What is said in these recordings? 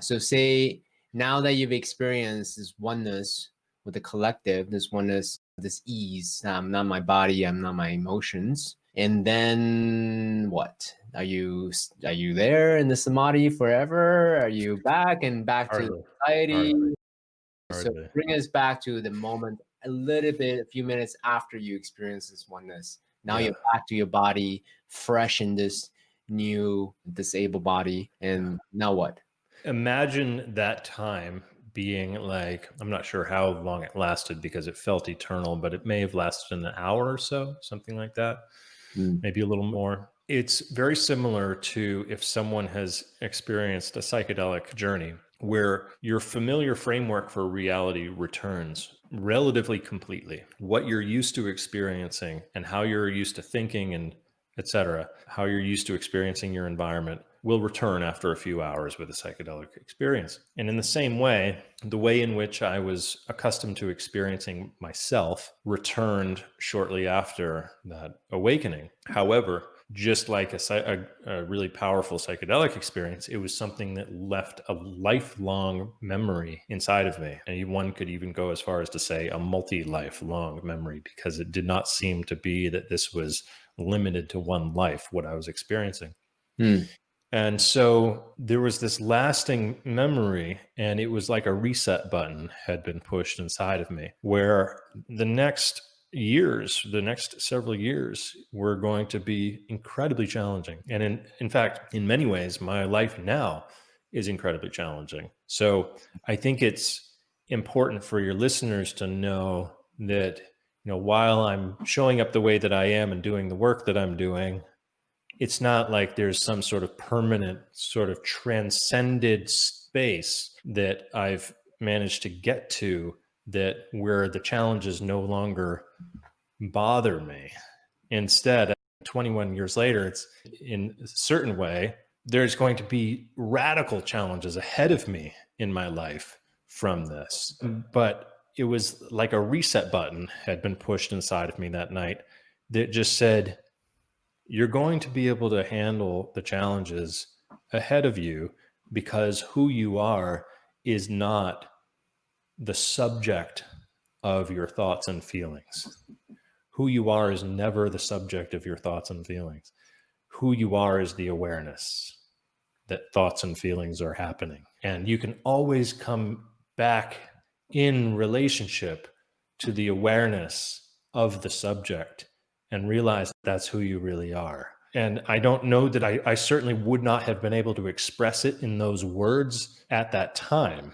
So say now that you've experienced this oneness with the collective, this oneness, this ease, I'm not my body, I'm not my emotions. And then what? Are you there in the samadhi forever? Are you back to Hardly, society? hardly, So hardly. bring us back to the moment a little bit, a few minutes after you experience this oneness. Now Yeah. you're back to your body, fresh in this new disabled body. And now what? Imagine that time being like, I'm not sure how long it lasted because it felt eternal, but it may have lasted an hour or so, something like that, Mm. maybe a little more. It's very similar to if someone has experienced a psychedelic journey where your familiar framework for reality returns relatively completely. What you're used to experiencing and how you're used to thinking and etc., how you're used to experiencing your environment will return after a few hours with a psychedelic experience. And in the same way, the way in which I was accustomed to experiencing myself returned shortly after that awakening. However, just like a really powerful psychedelic experience, it was something that left a lifelong memory inside of me. And one could even go as far as to say a multi-lifelong memory, because it did not seem to be that this was limited to one life, what I was experiencing. Mm. And so there was this lasting memory, and it was like a reset button had been pushed inside of me, where the next years, the next several years, were going to be incredibly challenging. And in fact, in many ways, my life now is incredibly challenging. So I think it's important for your listeners to know that, while I'm showing up the way that I am and doing the work that I'm doing, it's not like there's some sort of permanent, sort of transcended space that I've managed to get to, that where the challenges no longer bother me. Instead, 21 years later, it's in a certain way, there's going to be radical challenges ahead of me in my life from this. But it was like a reset button had been pushed inside of me that night that just said, you're going to be able to handle the challenges ahead of you, because who you are is not the subject of your thoughts and feelings. Who you are is never the subject of your thoughts and feelings. Who you are is the awareness that thoughts and feelings are happening. And you can always come back in relationship to the awareness of the subject and realize that's who you really are. And I don't know that I certainly would not have been able to express it in those words at that time,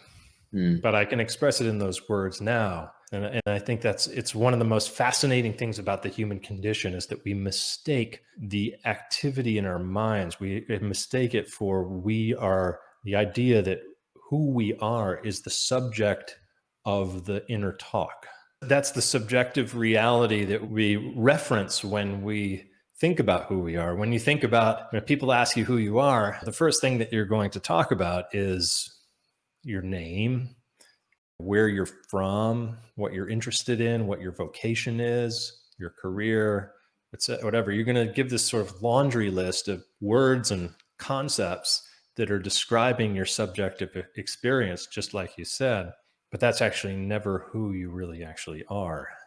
Mm. but I can express it in those words now. And I think it's one of the most fascinating things about the human condition, is that we mistake the activity in our minds. We mistake it for the idea that who we are is the subject of the inner talk. That's the subjective reality that we reference when we think about who we are. When you think about, when people ask you who you are, the first thing that you're going to talk about is your name, where you're from, what you're interested in, what your vocation is, your career, whatever. You're going to give this sort of laundry list of words and concepts that are describing your subjective experience, just like you said. But that's actually never who you really actually are.